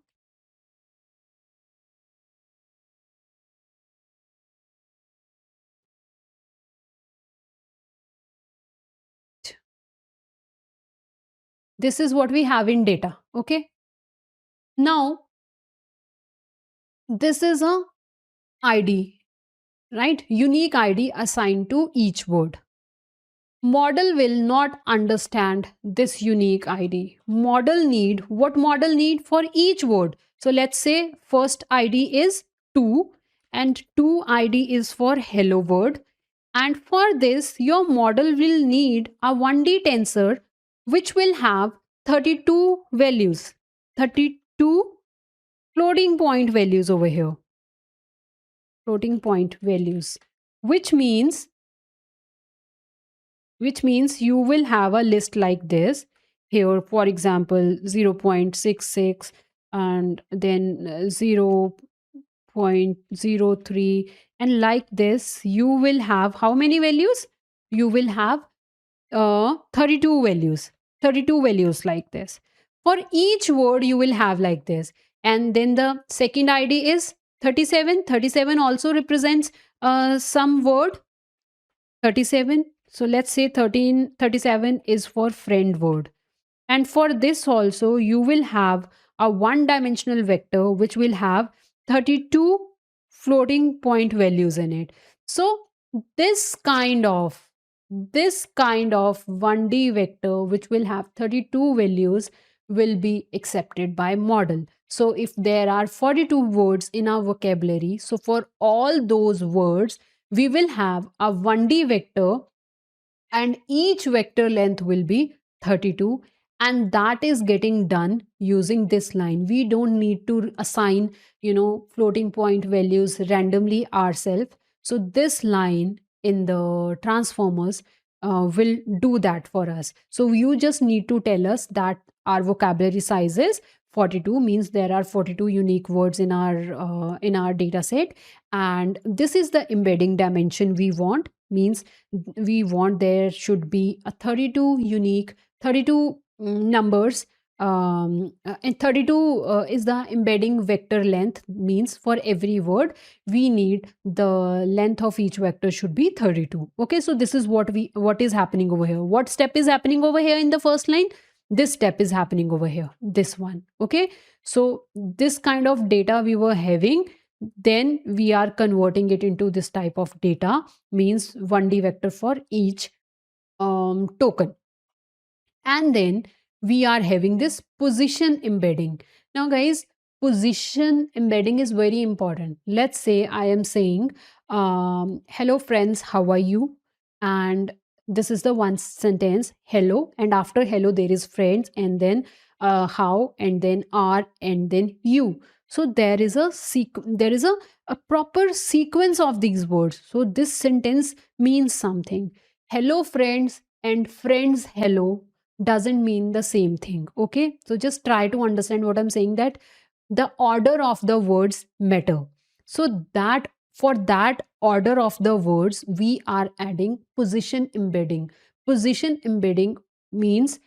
This is what we have in data. Okay. Now, this is a ID, right? Unique ID assigned to each word. Model will not understand this unique ID. Model need, what model need for each word? So let's say first ID is 2 and 2 ID is for hello word. And for this, your model will need a 1D tensor which will have 32 values, 32 floating point values over here. Floating point values, which means you will have a list like this. Here, for example, 0.66 and then 0.03, and like this you will have how many values? You will have 32 values, 32 values like this. For each word you will have like this. And then the second id is 37. 37 also represents some word, 37. So let's say 37 is for friend word. And for this also, you will have a one dimensional vector which will have 32 floating point values in it. So this kind of 1D vector which will have 32 values will be accepted by model. So if there are 42 words in our vocabulary, so for all those words, we will have a 1D vector and each vector length will be 32, and that is getting done using this line. We don't need to assign floating point values randomly ourselves. So this line in the transformers will do that for us. So you just need to tell us that our vocabulary size is 42, means there are 42 unique words in our data set, and this is the embedding dimension we want, means we want there should be a 32 unique 32 numbers, and 32 is the embedding vector length, means for every word we need the length of each vector should be 32. Okay, so this is what is happening over here. What step is happening over here in the first line? This step is happening over here, this one. Okay, so this kind of data we were having, then we are converting it into this type of data, means 1D vector for each token. And then we are having this position embedding. Now guys, position embedding is very important. Let's say I am saying hello friends, how are you? And this is the one sentence, hello, and after hello there is friends, and then how, and then are, and then you. So there is a proper sequence of these words. So this sentence means something. Hello friends and friends hello doesn't mean the same thing. Okay, so just try to understand what I'm saying, that the order of the words matter. So that for that order of the words we are adding position embedding. Position embedding means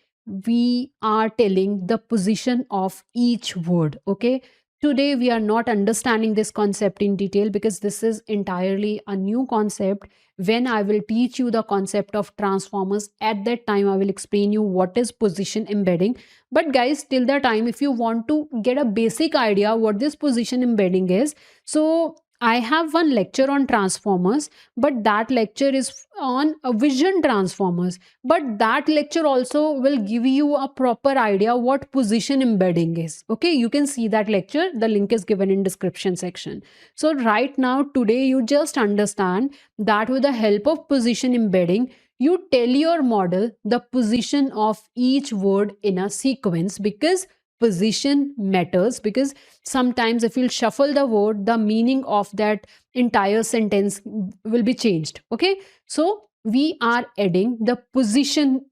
we are telling the position of each word. Okay, today we are not understanding this concept in detail because this is entirely a new concept. When I will teach you the concept of transformers, at that time I will explain you what is position embedding. But guys, till the time, if you want to get a basic idea what this position embedding is, so I have one lecture on transformers, but that lecture is on a vision transformers. But that lecture also will give you a proper idea what position embedding is. Okay, you can see that lecture. The link is given in description section. So right now, today, you just understand that with the help of position embedding, you tell your model the position of each word in a sequence, because position matters, because sometimes if you shuffle the word, the meaning of that entire sentence will be changed. Okay, so we are adding the position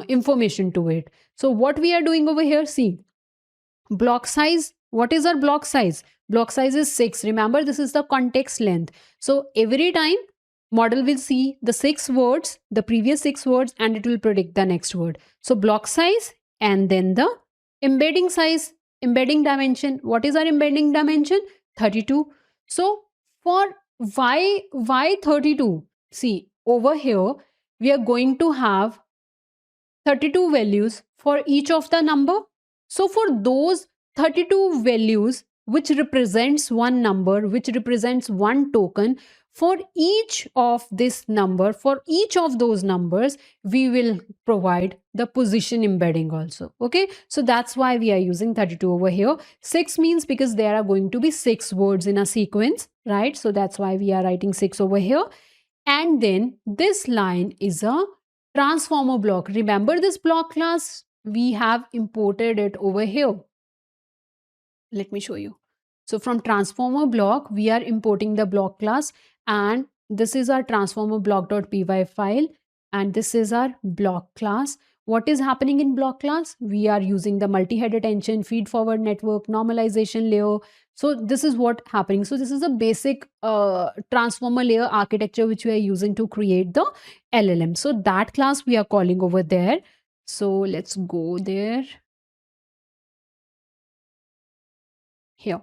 information to it. So what we are doing over here, see, block size. What is our block size? Block size is 6. Remember, this is the context length. So every time model will see the 6 words, the previous 6 words, and it will predict the next word. So block size, and then the embedding size, embedding dimension. What is our embedding dimension? 32. So for why 32? See, over here we are going to have 32 values for each of the number. So for those 32 values which represents one number, which represents one token, for each of this number, for each of those numbers, we will provide the position embedding also. Okay, so that's why we are using 32 over here. 6 means because there are going to be 6 words in a sequence, right? So that's why we are writing 6 over here. And then this line is a transformer block. Remember this block class? We have imported it over here. Let me show you. So from transformer block, we are importing the block class, and this is our transformer block.py file, and this is our block class. What is happening in block class? We are using the multi-head attention, feed forward network, normalization layer. So this is what happening. So this is a basic transformer layer architecture which we are using to create the LLM. So that class we are calling over there. So let's go there. Here.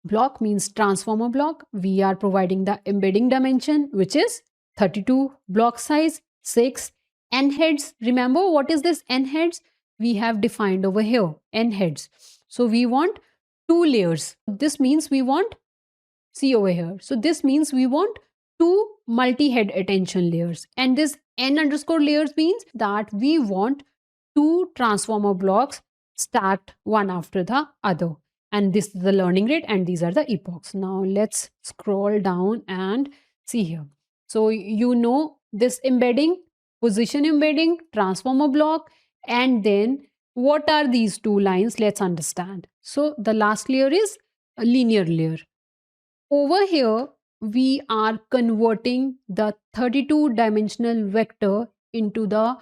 Block means transformer block. We are providing the embedding dimension, which is 32, block size 6, n heads. Remember what is this n heads? We have defined over here n heads. So we want 2 layers. This means we want, see over here. So this means we want 2 multi-head attention layers. And this n underscore layers means that we want 2 transformer blocks stacked one after the other. And this is the learning rate, and these are the epochs. Now let's scroll down and see here. So you know this embedding, position embedding, transformer block, and then what are these 2 lines? Let's understand. So the last layer is a linear layer. Over here, we are converting the 32 dimensional vector into the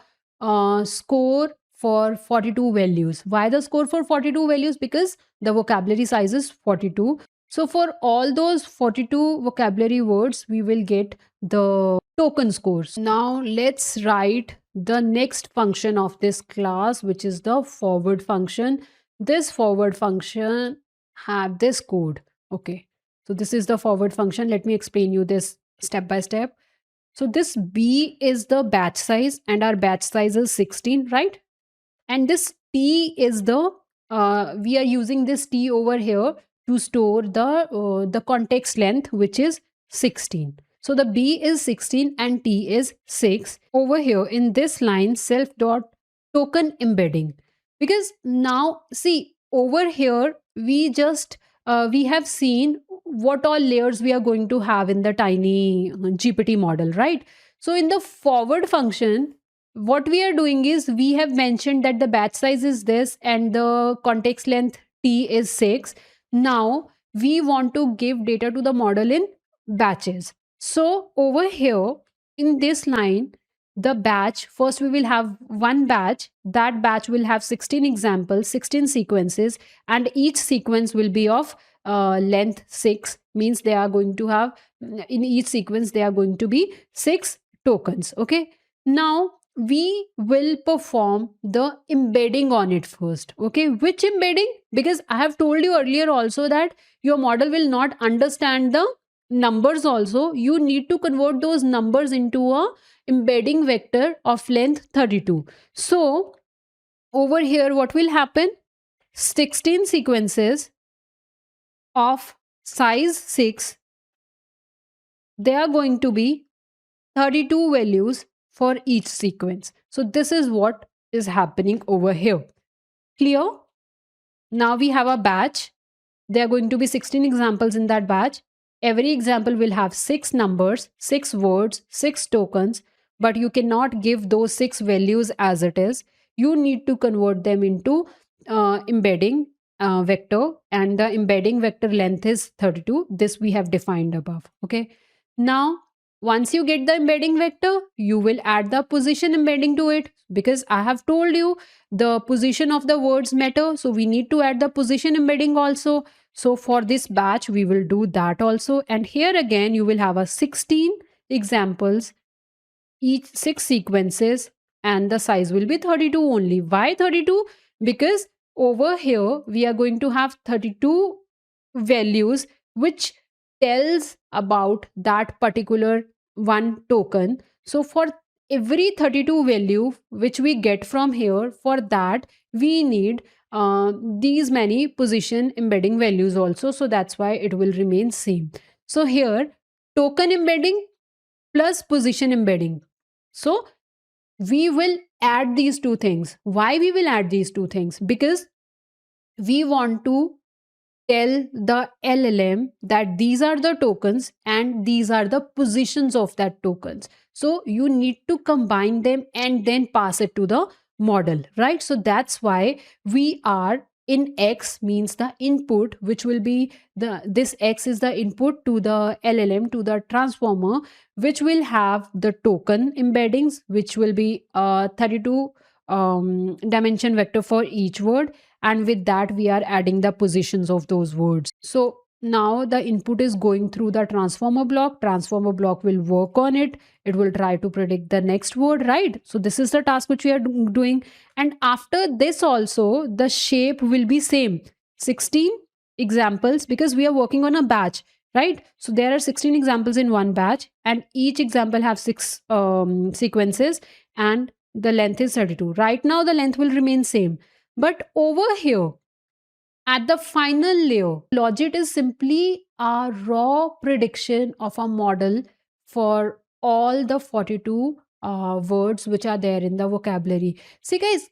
score for 42 values. Why the score for 42 values? Because the vocabulary size is 42. So for all those 42 vocabulary words, we will get the token scores. Now let's write the next function of this class, which is the forward function. This forward function have this code. Okay. So this is the forward function. Let me explain you this step by step. So this B is the batch size, and our batch size is 16, right? And this T is the, we are using this T over here to store the context length, which is 16. So the B is 16 and T is 6. Over here in this line, self dot token embedding. Because now see over here, we just, we have seen what all layers we are going to have in the tiny GPT model, right? So in the forward function, what we are doing is we have mentioned that the batch size is this and the context length T is 6. Now we want to give data to the model in batches. So over here in this line, the batch, first we will have one batch. That batch will have 16 examples, 16 sequences, and each sequence will be of length 6, means they are going to have, in each sequence they are going to be 6 tokens. Okay, now we will perform the embedding on it first. Okay, which embedding? Because I have told you earlier also that your model will not understand the numbers also. You need to convert those numbers into a embedding vector of length 32. So over here what will happen? 16 sequences of size 6, they are going to be 32 values for each sequence. So this is what is happening over here. Clear? Now we have a batch. There are going to be 16 examples in that batch. Every example will have 6 numbers, 6 words, 6 tokens, but you cannot give those 6 values as it is. You need to convert them into embedding vector, and the embedding vector length is 32. This we have defined above. Okay. Now once you get the embedding vector, you will add the position embedding to it, because I have told you the position of the words matter. So we need to add the position embedding also. So for this batch, we will do that also. And here again, you will have a 16 examples, each 6 sequences, and the size will be 32 only. Why 32? Because over here, we are going to have 32 values, which tells about that particular one token. So for every 32 value which we get from here, for that we need these many position embedding values also. So that's why it will remain same. So here token embedding plus position embedding. So we will add these two things. Why we will add these two things? Because we want to tell the LLM that these are the tokens and these are the positions of that tokens. So you need to combine them and then pass it to the model, right? So that's why we are in X means the input, which will be this X is the input to the LLM, to the transformer, which will have the token embeddings, which will be 32 dimension vector for each word, and with that we are adding the positions of those words. So now the input is going through the transformer block will work on it, it will try to predict the next word, right? So this is the task which we are doing. And after this also the shape will be same, 16 examples, because we are working on a batch, right? So there are 16 examples in one batch and each example have 6 sequences, and the length is 32. Right now the length will remain same, but over here at the final layer, logit is simply a raw prediction of a model for all the 42 words which are there in the vocabulary. See guys,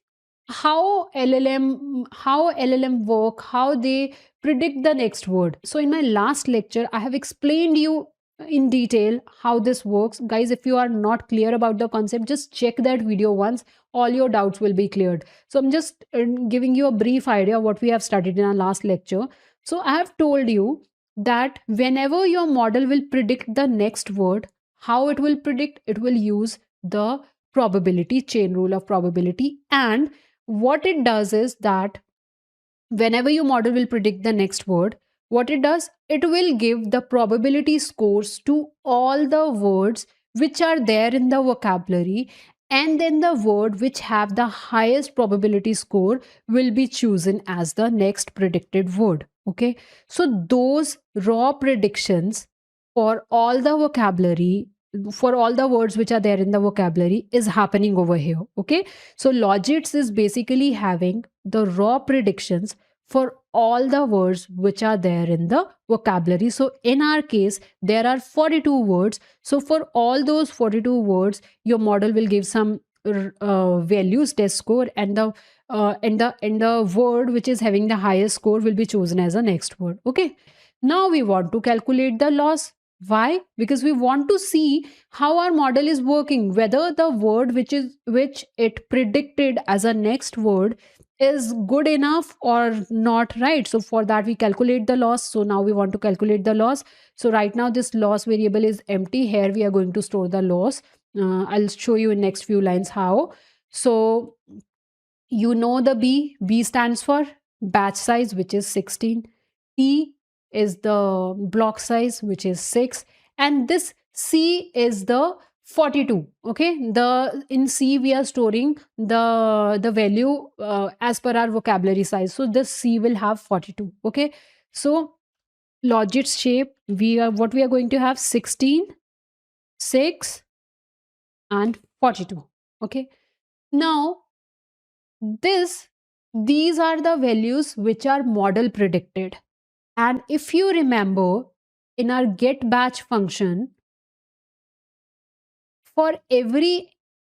how LLM work, how they predict the next word. So in my last lecture I have explained you in detail how this works. Guys, if you are not clear about the concept, just check that video once, all your doubts will be cleared. So I'm just giving you a brief idea of what we have studied in our last lecture. So I have told you that whenever your model will predict the next word, how it will predict, it will use the probability chain rule of probability. And what it does is that whenever your model will predict the next word, what it does, it will give the probability scores to all the words which are there in the vocabulary, and then the word which have the highest probability score will be chosen as the next predicted word. Okay, so those raw predictions for all the vocabulary, for all the words which are there in the vocabulary, is happening over here. Okay, so logits is basically having the raw predictions for all the words which are there in the vocabulary. So in our case there are 42 words, so for all those 42 words your model will give some values, test score, and the word which is having the highest score will be chosen as a next word. Okay, now we want to calculate the loss. Why? Because we want to see how our model is working, whether the word which it predicted as a next word is good enough or not, right? So for that we calculate the loss. So now we want to calculate the loss. So right now this loss variable is empty. Here we are going to store the loss. I'll show you in next few lines how. So you know the B stands for batch size, which is 16. T is the block size, which is 6. And this C is the 42. Okay, the in C we are storing the value as per our vocabulary size. So this C will have 42. Okay, so logit's shape, what we are going to have 16, 6, and 42. Okay, now this these are the values which are model predicted. And if you remember, in our get batch function, for every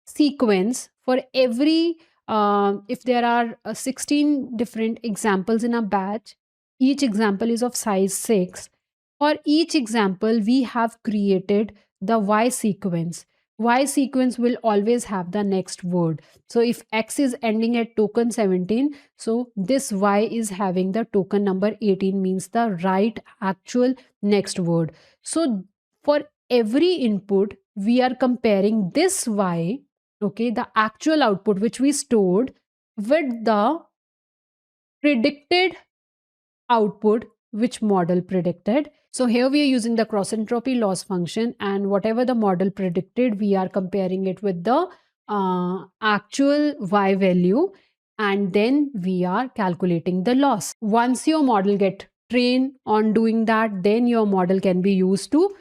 sequence, for every if there are 16 different examples in a batch, each example is of size 6. For each example we have created the y sequence. Y sequence will always have the next word. So if x is ending at token 17, so this y is having the token number 18, means the right actual next word. So for every input we are comparing this y, okay, the actual output which we stored, with the predicted output which model predicted. So here we are using the cross entropy loss function, and whatever the model predicted we are comparing it with the actual y value, and then we are calculating the loss. Once your model get trained on doing that, then your model can be used to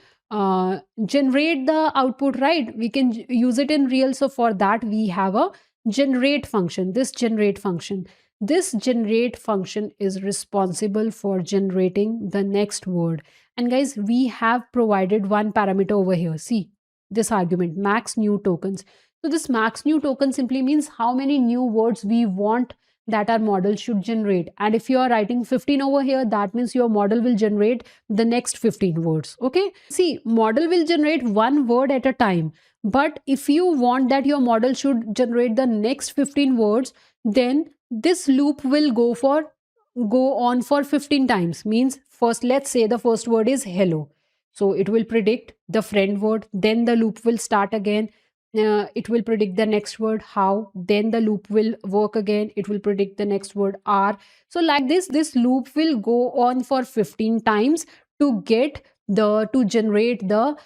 generate the output, right? We can use it in real. So for that we have a generate function. This generate function is responsible for generating the next word. And guys, we have provided one parameter over here. See this argument, max new tokens. So this max new token simply means how many new words we want that our model should generate. And if you are writing 15 over here, that means your model will generate the next 15 words. Okay, see, model will generate one word at a time, but if you want that your model should generate the next 15 words, then this loop will go on for 15 times. Means, first, let's say the first word is hello, so it will predict the friend word, then the loop will start again. It will predict the next word how, then the loop will work again, it will predict the next word are. So like this loop will go on for 15 times to get the to generate the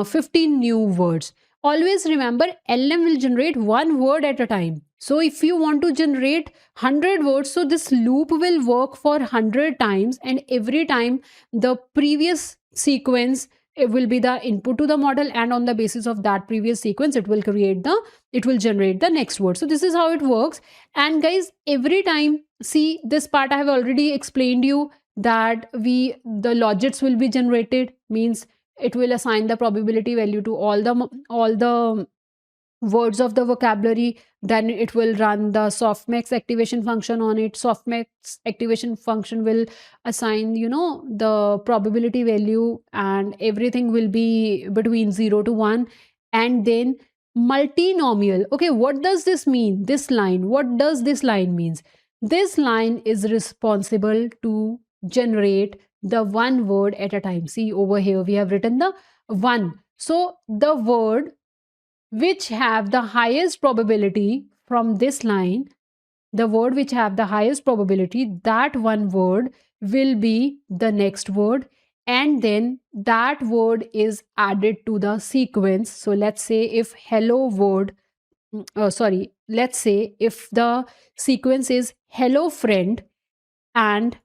15 new words. Always remember, LM will generate one word at a time. So if you want to generate 100 words, so this loop will work for 100 times, and every time the previous sequence, it will be the input to the model, and on the basis of that previous sequence it will generate the next word. So this is how it works. And guys, every time, see, this part I have already explained you, that the logits will be generated. Means it will assign the probability value to all the words of the vocabulary, then it will run the softmax activation function on it. Softmax activation function will assign, the probability value, and everything will be between 0 to 1. And then multinomial. Okay, what does this mean? This line, what does this line means? This line is responsible to generate the one word at a time. See, over here we have written the one. So the word which have the highest probability from this line, the word which have the highest probability, that one word will be the next word, and then that word is added to the sequence. So let's say if hello word, sorry, let's say if the sequence is hello friend, and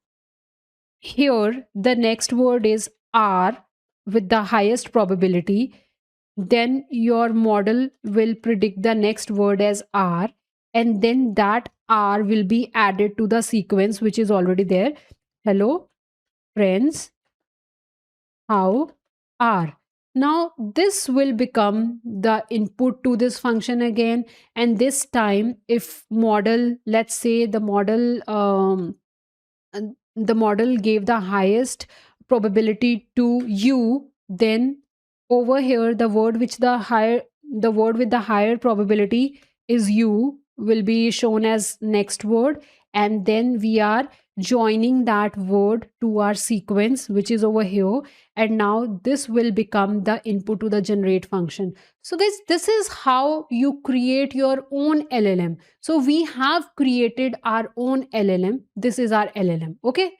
here the next word is are with the highest probability, then your model will predict the next word as R, and then that R will be added to the sequence which is already there. Hello, friends, how are. Now, this will become the input to this function again. And this time, if model, let's say the model gave the highest probability to you, then over here the word with the higher probability is you will be shown as next word, and then we are joining that word to our sequence which is over here, and now this will become the input to the generate function. So guys, this is how you create your own LLM. So we have created our own LLM. This is our LLM. Okay,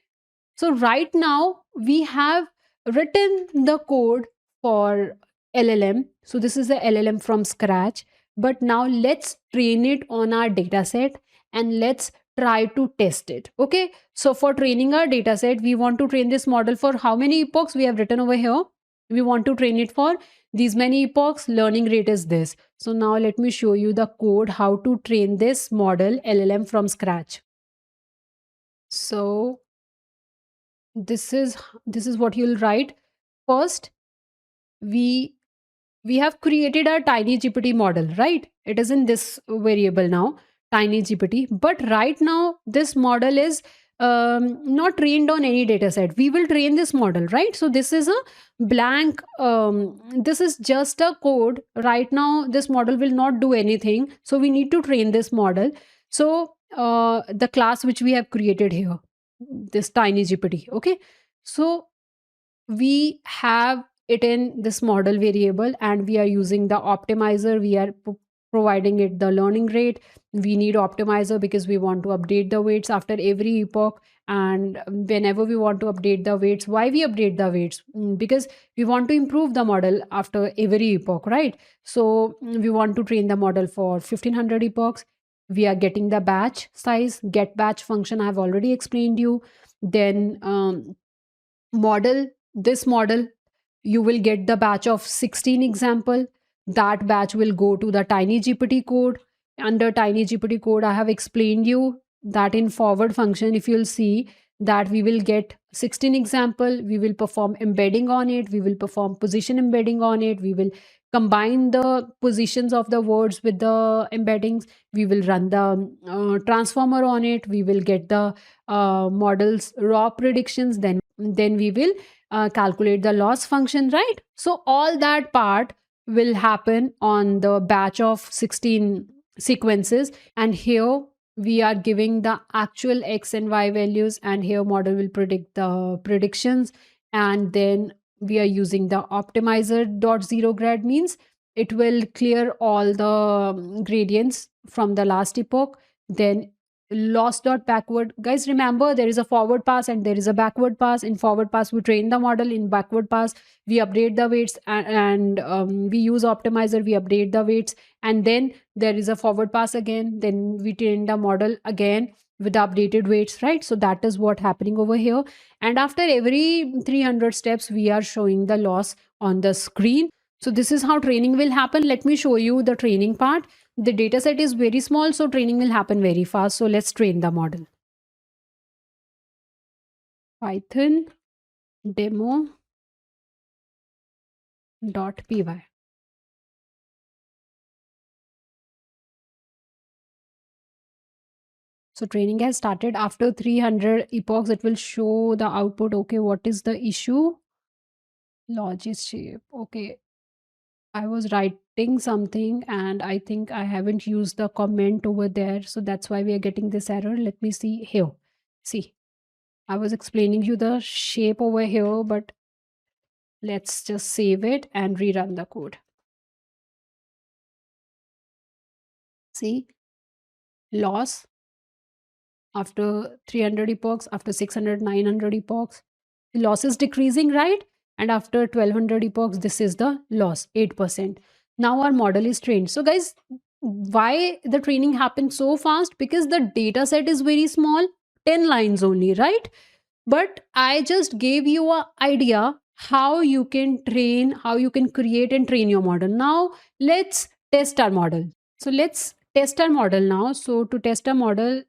so right now we have written the code for LLM. So this is the LLM from scratch. But now let's train it on our data set and let's try to test it. Okay. So for training our data set, we want to train this model for how many epochs we have written over here. We want to train it for these many epochs. Learning rate is this. So now let me show you the code how to train this model LLM from scratch. So this is what you'll write. First, we have created our tiny GPT model, right? It is in this variable now, tiny GPT. But right now, this model is not trained on any data set. We will train this model, right? So this is a blank, this is just a code. Right now, this model will not do anything. So we need to train this model. So the class which we have created here, this tiny GPT, okay? So we have it in this model variable, and we are using the optimizer. We are providing it the learning rate. We need optimizer because we want to update the weights after every epoch, and whenever we want to update the weights. Why we update the weights? Because we want to improve the model after every epoch, right? So we want to train the model for 1500 epochs. We are getting the batch size, get batch function I have already explained you. Then model, this model, you will get the batch of 16 example. That batch will go to the tiny GPT code. Under tiny GPT code, I have explained you that in forward function, if you'll see that we will get 16 example, we will perform embedding on it, we will perform position embedding on it, we will combine the positions of the words with the embeddings. We will run the transformer on it. We will get the model's raw predictions. Then we will calculate the loss function, right? So all that part will happen on the batch of 16 sequences. And here we are giving the actual x and y values, and here model will predict the predictions. And then we are using the optimizer dot zero grad, means it will clear all the gradients from the last epoch. Then loss dot backward, guys, remember there is a forward pass and there is a backward pass. In forward pass we train the model, in backward pass we update the weights, and we use optimizer, we update the weights, and then there is a forward pass again, then we train the model again with the updated weights, right? So that is what happening over here. And after every 300 steps we are showing the loss on the screen. So this is how training will happen. Let me show you the training part. The data set is very small, so training will happen very fast. So let's train the model. Python demo.py. So training has started. After 300 epochs, it will show the output. Okay, what is the issue? Logis shape. Okay, I was writing something and I think I haven't used the comment over there. So that's why we are getting this error. Let me see here. See, I was explaining you the shape over here, but let's just save it and rerun the code. See, loss after 300 epochs, after 600, 900 epochs, the loss is decreasing, right? And after 1200 epochs, this is the loss, 8%. Now our model is trained. So guys, why the training happened so fast? Because the data set is very small, 10 lines only, right? But I just gave you an idea how you can train, how you can create and train your model. Now let's test our model. So let's test our model now. So to test a model,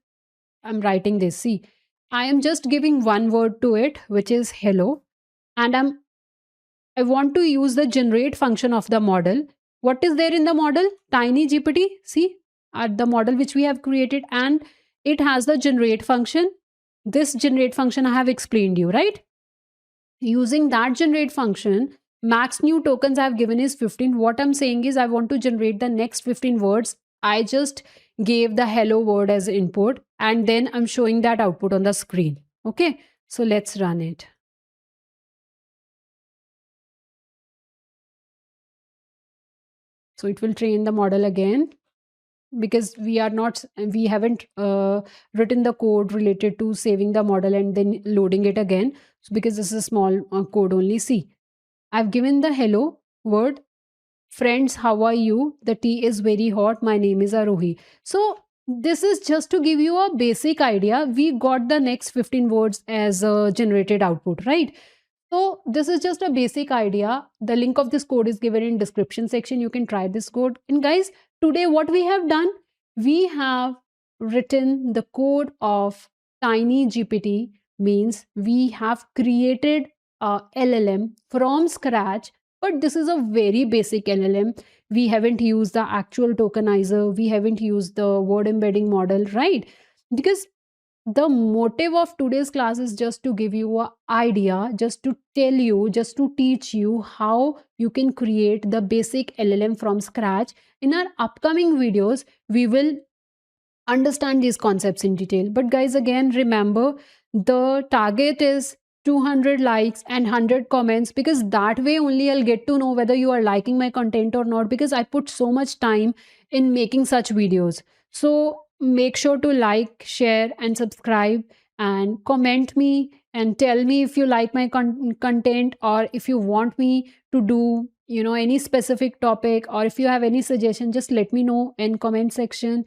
I'm writing this. See, I am just giving one word to it, which is hello. And I want to use the generate function of the model. What is there in the model? Tiny GPT. See, the model which we have created, and it has the generate function. This generate function I have explained you, right? Using that generate function, max new tokens I have given is 15. What I'm saying is I want to generate the next 15 words. I just gave the hello word as input, and then I'm showing that output on the screen. Okay, so let's run it. So it will train the model again, because we haven't written the code related to saving the model and then loading it again. So because this is a small code only. See, I've given the hello word. Friends, how are you? The tea is very hot. My name is Aarohi. So this is just to give you a basic idea. We got the next 15 words as a generated output, right? So this is just a basic idea. The link of this code is given in description section. You can try this code. And guys, today what we have done, we have written the code of Tiny GPT, means we have created a LLM from scratch. But this is a very basic LLM. We haven't used the actual tokenizer. We haven't used the word embedding model, right? Because the motive of today's class is just to give you an idea, just to tell you, just to teach you how you can create the basic LLM from scratch. In our upcoming videos, we will understand these concepts in detail. But guys, again, remember the target is 200 likes and 100 comments, because that way only I'll get to know whether you are liking my content or not, because I put so much time in making such videos. So make sure to like, share and subscribe, and comment me and tell me if you like my content, or if you want me to do any specific topic, or if you have any suggestion, just let me know in comment section.